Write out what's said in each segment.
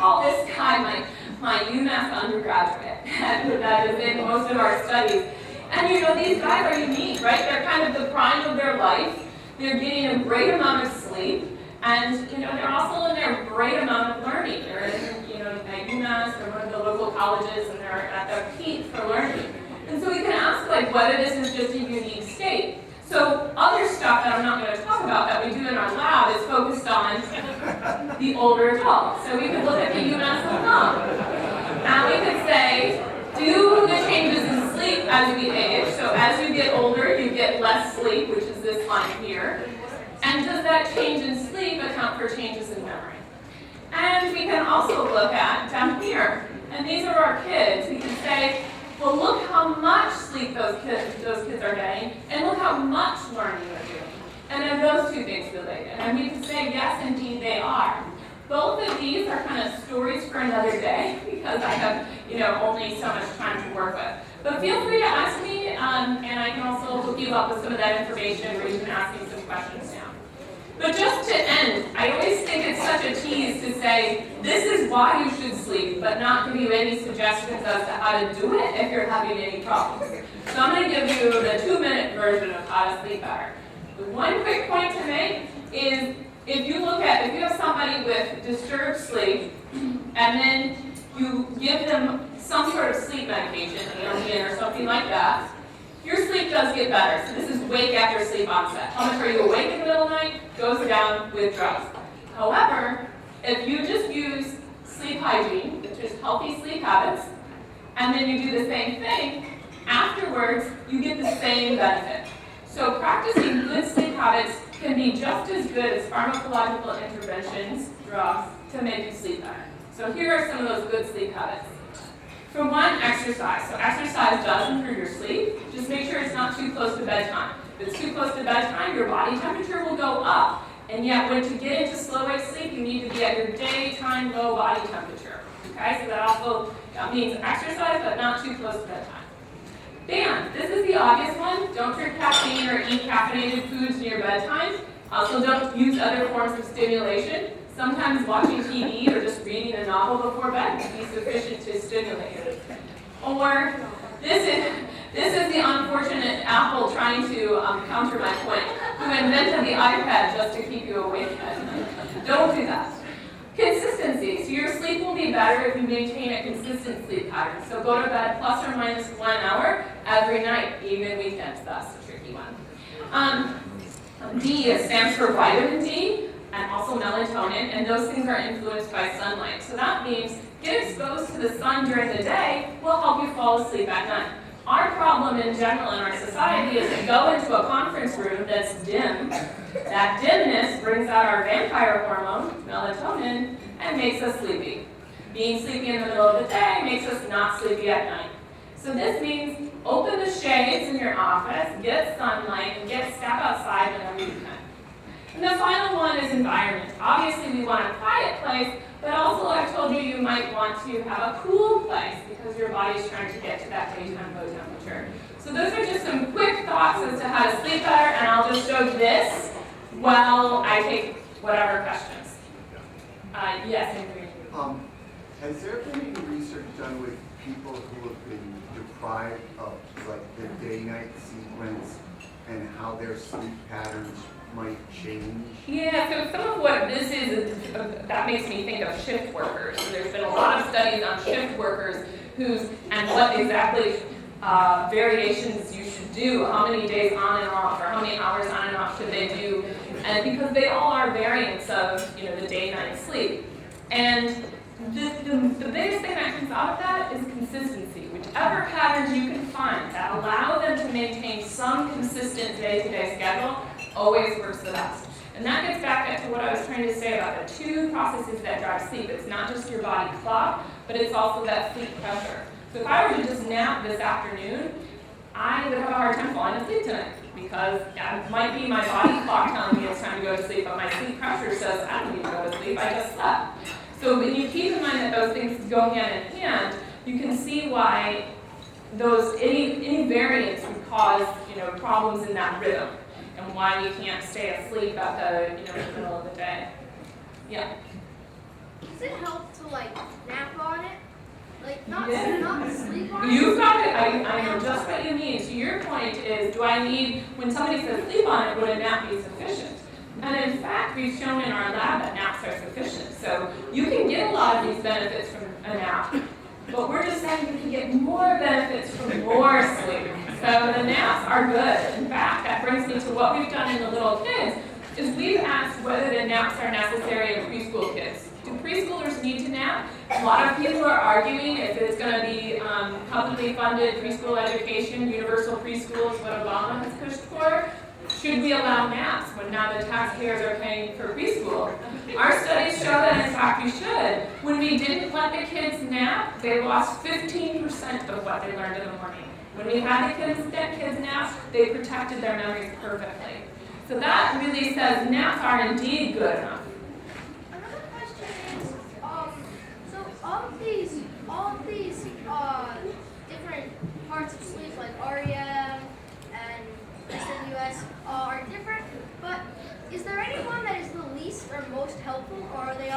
call this guy my UMass undergraduate, and that is in most of our studies. And these guys are unique, right? They're kind of the prime of their life. They're getting a great amount of sleep, and they're also in their great amount of learning. They're in at UMass or one of the local colleges, and they're at their peak for learning. And so we can ask whether this is just a unique state. So other stuff that I'm not going to talk about that we do in our lab is focused on the older adults. So we could look at the UMass alum, and we could say, do the changes in sleep as we age? So as you get older, you get less sleep, which is this line here. And does that change in sleep account for changes in memory? And we can also look at down here, and these are our kids. We can say, well, look how much sleep those kids are getting, and look how much learning they're doing. And are those two things related? And we can say, yes, indeed, they are. Both of these are kind of stories for another day, because I have, only so much time to work with. But feel free to ask me, and I can also hook you up with some of that information where you can ask me some questions now. But just to end, I always think it's such a tease to say, this is why you should sleep, but not give you any suggestions as to how to do it if you're having any problems. So I'm going to give you the 2-minute version of how to sleep better. The one quick point to make is, if you have somebody with disturbed sleep, and then you give them some sort of sleep medication, Ambien or something like that, your sleep does get better. So this is wake after sleep onset. How much are you awake in the middle of the night? Goes down with drugs. However, if you just use sleep hygiene, which is healthy sleep habits, and then you do the same thing, afterwards you get the same benefit. So practicing good sleep habits can be just as good as pharmacological interventions, drugs, to make you sleep better. So here are some of those good sleep habits. For one, exercise. So exercise does improve your sleep. Just make sure it's not too close to bedtime. If it's too close to bedtime, your body temperature will go up. And yet, when to get into slow wave sleep, you need to be at your daytime low body temperature. Okay, so that means exercise, but not too close to bedtime. Band. This is the obvious one. Don't drink caffeine or eat caffeinated foods near bedtime. Also, don't use other forms of stimulation. Sometimes watching TV or just reading a novel before bed can be sufficient to stimulate you. Or this is the unfortunate Apple trying to counter my point, who invented the iPad just to keep you awake at night. Don't do that. Consistency. So your sleep will be better if you maintain a consistent sleep pattern. So go to bed plus or minus 1 hour every night, even weekends. That's a tricky one. D stands for vitamin D, and also melatonin, and those things are influenced by sunlight. So that means get exposed to the sun during the day will help you fall asleep at night. Our problem in general in our society is to go into a conference room that's dim. That dimness brings out our vampire hormone, melatonin, and makes us sleepy. Being sleepy in the middle of the day makes us not sleepy at night. So this means open the shades in your office, get sunlight, and step outside whenever you can. And the final one is environment. Obviously, we want a quiet place, but also I told you might want to have a cool place because your body's trying to get to that daytime low temperature. So those are just some quick thoughts as to how to sleep better, and I'll just show you this while I take whatever questions. Yes, Andrew. Has there been any research done with people who have been deprived of the day-night sequence and how their sleep patterns might change? Yeah, so some of what this is, that makes me think of shift workers. So there's been a lot of studies on shift workers and what exactly variations you should do, how many days on and off, or how many hours on and off should they do, and because they all are variants of the day-night sleep. And the biggest thing that comes out of that is consistency. Whichever patterns you can find that allow them to maintain some consistent day-to-day schedule always works the best. And that gets back to what I was trying to say about the two processes that drive sleep. It's not just your body clock, but it's also that sleep pressure. So if I were to just nap this afternoon, I would have a hard time falling asleep tonight because it might be my body clock telling me it's time to go to sleep, but my sleep pressure says I don't need to go to sleep, I just slept. So when you keep in mind that those things go hand in hand, you can see why any variance would cause problems in that rhythm, and why we can't stay asleep at the middle of the day. Yeah. Does it help to You've got it. I know just what you mean. So your point is, do I need, when somebody says sleep on it, would a nap be sufficient? And in fact, we've shown in our lab that naps are sufficient. So you can get a lot of these benefits from a nap, but we're just saying you can get more benefits from more sleep. So the naps are good. In fact, that brings me to what we've done in the little kids, is we've asked whether the naps are necessary in preschool kids. Do preschoolers need to nap? A lot of people are arguing if it's going to be publicly funded preschool education, universal preschool is what Obama has pushed for. Should we allow naps when now the taxpayers are paying for preschool? Our studies show that in fact we should. When we didn't let the kids nap, they lost 15% of what they learned in the morning. When we had the kids nap, they protected their memories perfectly. So that really says naps are indeed good enough. Another question is, so all of these different parts of sleep, like REM and SWS, are different. But is there any one that is the least or most helpful, or are they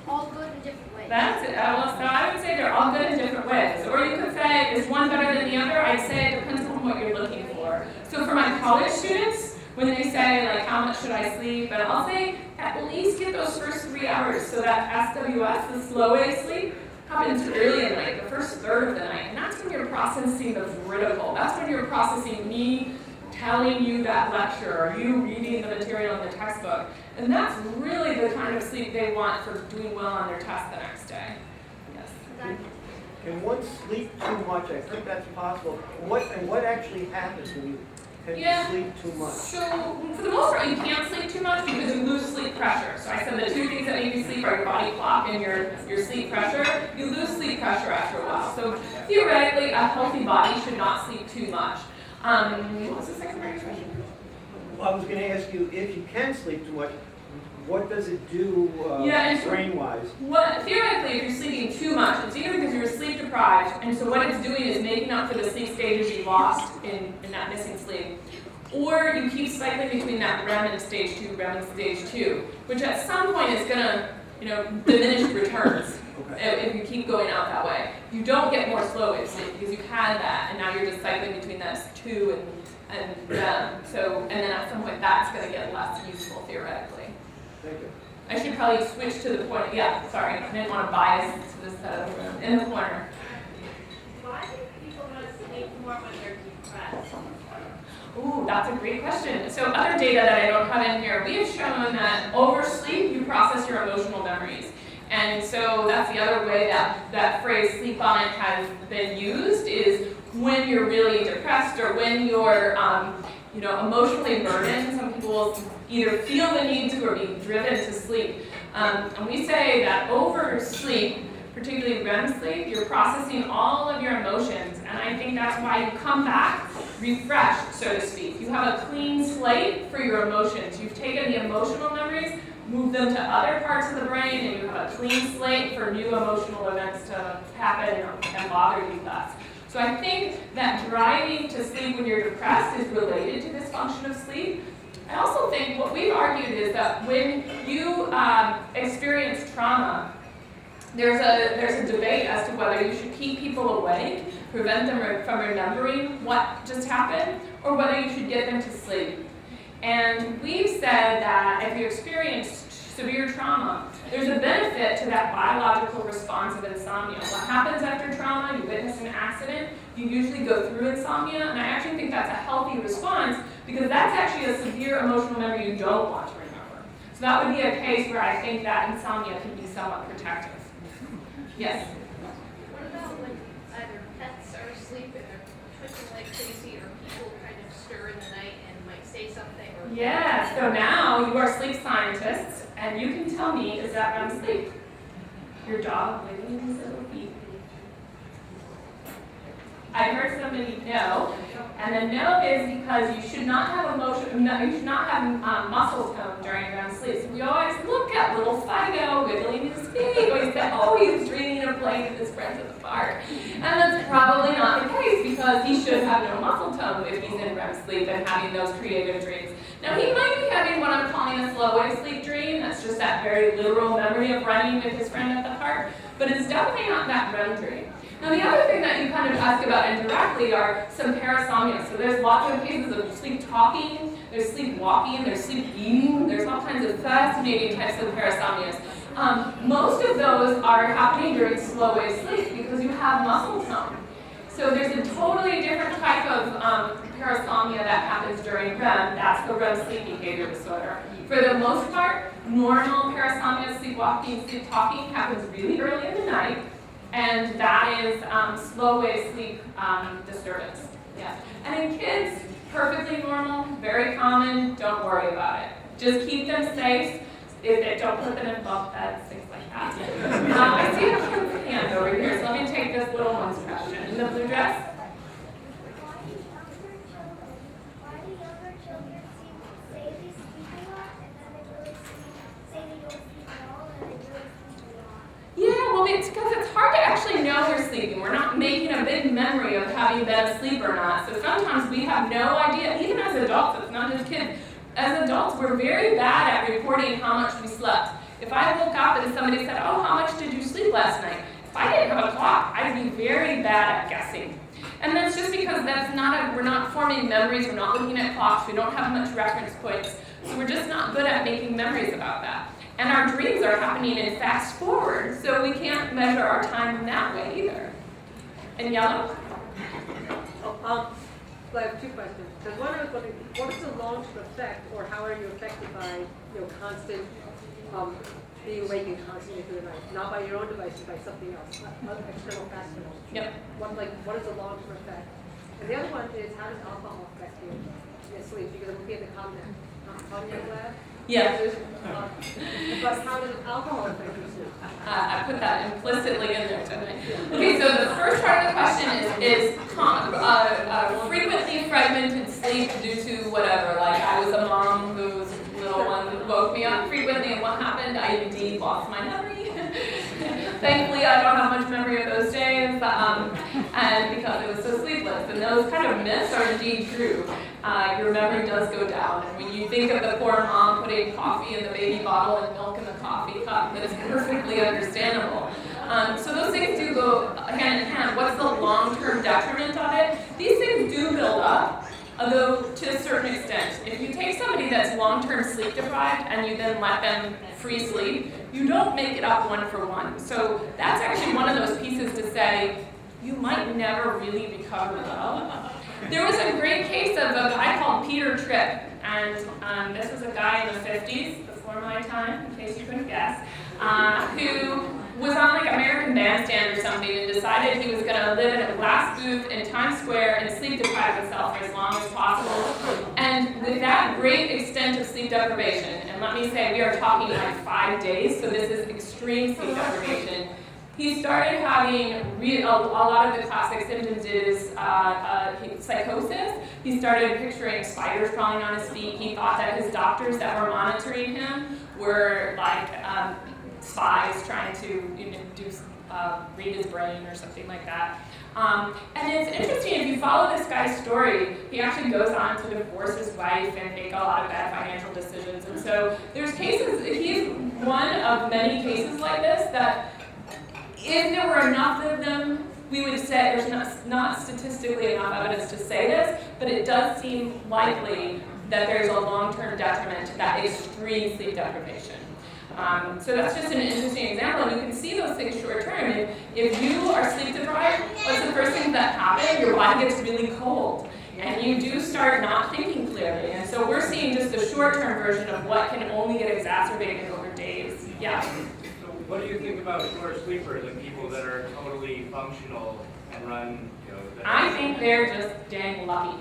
all good in different ways? That's it. So I would say they're all good in different ways. Or you could say, is one better than the other? I'd say it depends on what you're looking for. So for my college students, when they say, like, how much should I sleep? And I'll say, at least get those first 3 hours. So that SWS, the slow wave sleep, happens early in like the first third of the night. And that's when you're processing the vertical. That's when you're processing me telling you that lecture or you reading the material in the textbook. And that's really the kind of sleep they want for doing well on their test the next day. Yes. Can one sleep too much? I think that's possible. What actually happens when you tend to sleep too much? So for the most part, you can't sleep too much because you lose sleep pressure. So I said the two things that make you sleep are your body clock and your sleep pressure. You lose sleep pressure after a while. So theoretically, a healthy body should not sleep too much. What was the second part of your question? Well, I was going to ask you, if you can sleep too much, what does it do brain-wise? Theoretically, if you're sleeping too much, it's either because you're sleep deprived, and so what it's doing is making up for the sleep stages you lost in that missing sleep, or you keep cycling between that REM and stage 2, REM and stage 2, which at some point is going to, diminish returns. If you keep going out that way. You don't get more slow wave sleep because you've had that, and now you're just cycling between that 2 and REM. So, and then at some point that's going to get less useful theoretically. Thank you. I should probably switch to the point. Sorry, I didn't want to bias to this side of the room. In the corner. Why do people want to sleep more when they're depressed? Ooh, that's a great question. So other data that I don't have in here, we have shown that oversleep, you process your emotional memories. And so that's the other way that phrase sleep on it has been used, is when you're really depressed or when you're emotionally burdened. Some people either feel the need to or be driven to sleep. And we say that oversleep, particularly REM sleep, you're processing all of your emotions. And I think that's why you come back refreshed, so to speak. You have a clean slate for your emotions. You've taken the emotional memories, move them to other parts of the brain, and you have a clean slate for new emotional events to happen and bother you less. So I think that driving to sleep when you're depressed is related to this function of sleep. I also think what we've argued is that when you experience trauma, there's a debate as to whether you should keep people awake, prevent them from remembering what just happened, or whether you should get them to sleep. And we've said that if you experience severe trauma, there's a benefit to that biological response of insomnia. What happens after trauma? You witness an accident, you usually go through insomnia, and I actually think that's a healthy response because that's actually a severe emotional memory you don't want to remember. So that would be a case where I think that insomnia can be somewhat protective. Yes? What about when either pets are asleep and they're twitching like crazy, or people kind of stir in the night and might say something? Or Yeah, so now you are sleep scientists, and you can tell me, is that REM sleep? Your dog wiggling his little feet. I heard somebody no, and the no is because you should not have you should not have muscle tone during REM sleep. So we always look at little Fido wiggling his feet, or he's dreaming of playing with his friends at the park. And that's probably not the case because he should have no muscle tone if he's in REM sleep and having those creative dreams. Now he might be having what I'm calling a slow wave sleep dream. That's just that very literal memory of running with his friend at the park, but it's definitely not that REM dream. Now the other thing that you kind of ask about indirectly are some parasomnia. So there's lots of cases of sleep talking, there's sleep walking, there's sleep eating, there's all kinds of fascinating types of parasomnias. Most of those are happening during slow wave sleep because you have muscle tone. So there's a totally different type of parasomnia that happens during REM. That's the REM sleep behavior disorder. For the most part, normal parasomnia, sleepwalking, sleep talking happens really early in the night, and that is slow wave sleep disturbance. Yeah. And in kids, perfectly normal, very common. Don't worry about it. Just keep them safe. If they don't put them in bunk beds, things like that. I see a kid's hand over here, so let me take this little one's question. In the blue dress? Why do younger children say they sleep a lot and then they really say they don't sleep at all and they really sleep a lot? Yeah, well, it's because it's hard to actually know we're sleeping. We're not making a big memory of having been asleep or not. So sometimes we have no idea, even as adults, it's not just kids. As adults, we're very bad at reporting how much we slept. If I woke up and somebody said, oh, how much did you sleep last night? If I didn't have a clock, I'd be very bad at guessing. And that's just because we're not forming memories, we're not looking at clocks, we don't have much reference points, so we're just not good at making memories about that. And our dreams are happening in fast forward, so we can't measure our time in that way either. In yellow? I have two questions. Because one, I was wondering, what is the long-term effect, or how are you affected by, constant being awakened constantly through the night? Not by your own devices, by something else, other external factors. Yep. What is the long-term effect? And the other one is, how does alcohol affect you in your sleep? Because I'm looking at the cognac lab. Yeah. But how does alcohol affect your sleep? I put that implicitly in there, didn't I? Okay, so the first part of the question is frequently fragmented sleep due to whatever. Like I was a mom whose little one woke me up frequently, and what happened? I indeed lost my memory. Thankfully, I don't have much memory of those days, and because it was so sleepless. And those kind of myths are indeed true. Your memory does go down. And when you think of the poor mom putting coffee in the baby bottle and milk in the coffee cup, that's perfectly understandable. So those things do go hand in hand. What's the long-term detriment of it? These things do build up, although to a certain extent. If you take somebody that's long-term sleep deprived and you then let them free sleep, you don't make it up one for one. So that's actually one of those pieces to say, you might never really recover well. There was a great case of a guy called Peter Tripp, and this was a guy in the 50s, before my time, in case you couldn't guess, who was on like American Bandstand or something and decided he was going to live in a glass booth in Times Square and sleep deprive himself for as long as possible. And with that great extent of sleep deprivation, and let me say we are talking like 5 days, so this is extreme sleep deprivation, he started having a lot of the classic symptoms is psychosis. He started picturing spiders crawling on his feet. He thought that his doctors that were monitoring him were like spies trying to read his brain or something like that. And it's interesting, if you follow this guy's story, he actually goes on to divorce his wife and make a lot of bad financial decisions. And so there's cases, he's one of many cases like this that if there were enough of them, we would say there's not statistically enough evidence to say this, but it does seem likely that there's a long-term detriment to that extreme sleep deprivation. So that's just an interesting example, and you can see those things short-term. If you are sleep deprived, what's the first thing that happens? Your body gets really cold, and you do start not thinking clearly. And so we're seeing just the short-term version of what can only get exacerbated over days. Yeah. What do you think about short sleepers and people that are totally functional and run, I think they're just dang lucky.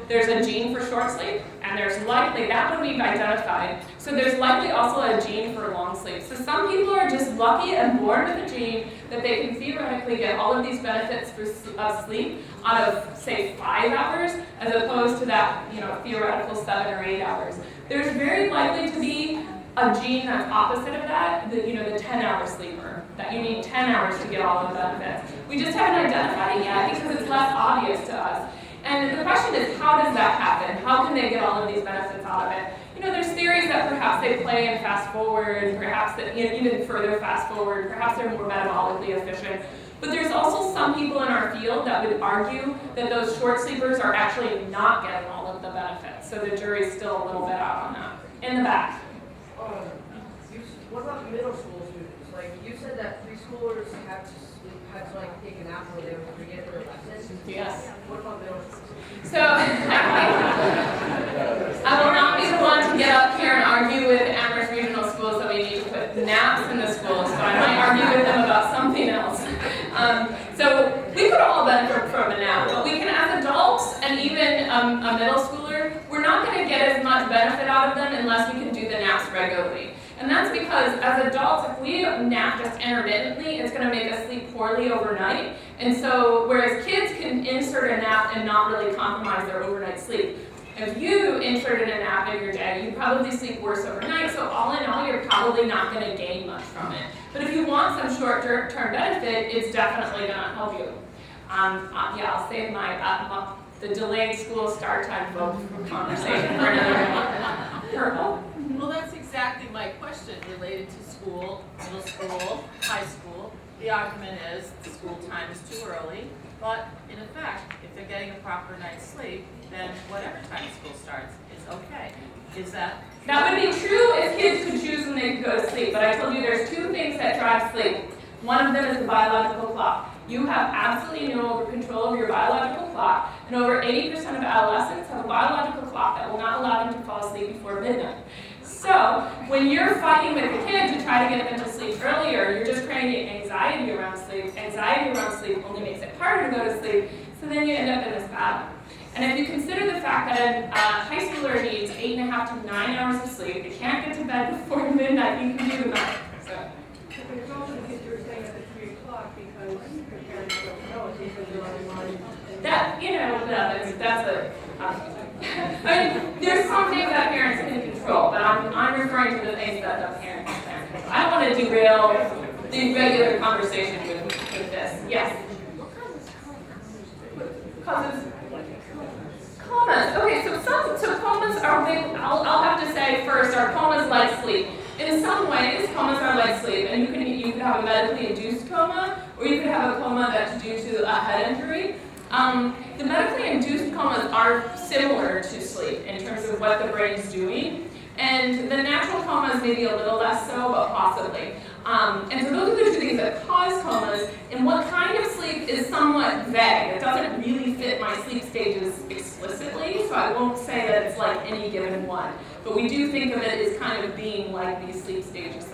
There's a gene for short sleep, and there's likely, that one we've identified, so there's likely also a gene for long sleep. So some people are just lucky and born with a gene that they can theoretically get all of these benefits of sleep out of, say, 5 hours, as opposed to that, theoretical 7 or 8 hours. There's very likely to be a gene that's opposite of that, the 10-hour sleeper, that you need 10 hours to get all of the benefits. We just haven't identified it yet because it's less obvious to us. And the question is, how does that happen? How can they get all of these benefits out of it? there's theories that perhaps they play and fast forward, perhaps that even further fast forward, perhaps they're more metabolically efficient. But there's also some people in our field that would argue that those short sleepers are actually not getting all of the benefits. So the jury's still a little bit out on that. In the back. What about middle school students? Like, you said that preschoolers had to like take a nap where they would forget their lessons. Yes. What about middle school? So I will not be the one to get up here and argue with Amherst Regional Schools that we need to put naps in the schools, so I might argue with them about something else. So we could all benefit from a nap, but we can, as adults and even a middle schooler, we're not going to get as much benefit out of them unless we can do the naps regularly. And that's because as adults, if we nap just intermittently, it's going to make us sleep poorly overnight. And so whereas kids can insert a nap and not really compromise their overnight sleep, if you inserted a nap in your day, you probably sleep worse overnight. So all in all, you're probably not going to gain much from it. But if you want some short-term benefit, it's definitely going to help you. Yeah, I'll save my the delayed school start time vote from conversation for another one. Purple. Well, that's exactly my question related to school, middle school, high school. The argument is the school time is too early, but in effect, if they're getting a proper night's sleep, then whatever time school starts is okay. Is that? That would be true if kids could choose when they could go to sleep, but I told you there's two things that drive sleep. One of them is the biological clock. You have absolutely no control over your biological clock, and over 80% of adolescents have a biological clock that will not allow them to fall asleep before midnight. So when you're fighting with the kid to try to get them to sleep earlier, you're just creating anxiety around sleep. Anxiety around sleep only makes it harder to go to sleep, so then you end up in this battle. And if you consider the fact that a high schooler needs 8.5 to 9 hours of sleep, they can't get to bed before midnight, you can do the math. So. But there's also the kids who are staying up at 3 o'clock because their parents don't know it because they're online. That's a, I mean, there's some things that parents can control, but I'm referring to the things that the parents can't control. I don't want to derail the regular conversation with this. Yes? Causes comas. Okay, so comas are big. I'll have to say first, are comas like sleep? In some ways, comas are like sleep, and you can have a medically induced coma, or you could have a coma that's due to a head injury. The medically induced comas are similar to sleep in terms of what the brain's doing, and the natural comas maybe a little less so, but possibly. And so those are the two things that cause comas, and what kind of sleep is somewhat vague. It doesn't really fit my sleep stages explicitly, so I won't say that it's like any given one. But we do think of it as kind of being like these sleep stages